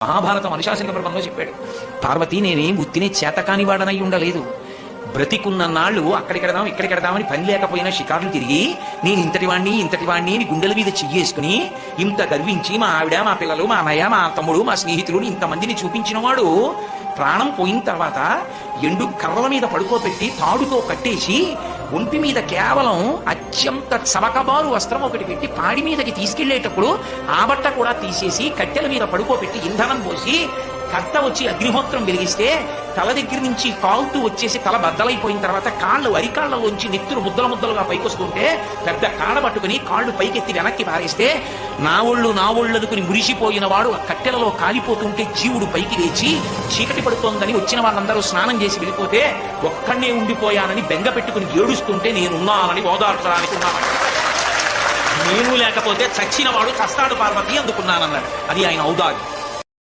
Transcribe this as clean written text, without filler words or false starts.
మహాభారతం అనుశాసన పర్వంలో చెప్పాడు. పార్వతి నేనేం ఉత్తినే చేతకాని వాడనై ఉండలేదు. బ్రతికున్న నాళ్ళు అక్కడికెడదాం ఇక్కడికెడదామని పని లేకపోయినా షికారులు తిరిగి నేను ఇంతటి వాణ్ణి అని గుండెల మీద చెయ్యేసుకుని ఇంత గర్వించి మా ఆవిడ, మా పిల్లలు, మా అన్నయ్య, మా తమ్ముడు, మా స్నేహితులు ఇంతమందిని చూపించిన వాడు ప్రాణం పోయిన తర్వాత ఎండు కర్రల మీద పడుకోబెట్టి తాడుతో కట్టేసి ఒంటి మీద కేవలం అత్యంత చవకబారు వస్త్రం ఒకటి పెట్టి పాడి మీదకి తీసుకెళ్లేటప్పుడు ఆ బట్ట కూడా తీసేసి కట్టెల మీద పడుకోబెట్టి ఇంధనం పోసి కర్త వచ్చి అగ్నిహోత్రం వెలిగిస్తే తల దగ్గర నుంచి కాలుతూ వచ్చేసి తల బద్దలైపోయిన తర్వాత కాళ్ళు అరికాళ్లలోంచి నెత్తురు ముద్దలుగా పైకొస్తుంటే పెద్ద కాడ పట్టుకుని కాళ్ళు పైకెత్తి వెనక్కి పారేస్తే నా ఒళ్ళు అనుకుని మురిసిపోయిన వాడు కట్టెలలో కాలిపోతుంటే జీవుడు పైకి లేచి చీకటి పడుతోందని వచ్చిన వాళ్ళందరూ స్నానం చేసి వెళ్ళిపోతే ఒక్కడే ఉండిపోయానని బెంగ పెట్టుకుని ఏడుస్తుంటే నేనున్నానని ఓదార్చడానికి ఉన్నాను. నేను లేకపోతే చచ్చిన వాడు చస్తాడు పార్వతి అందుకున్నానన్నాడు. అది ఆయన ఔదార్యం.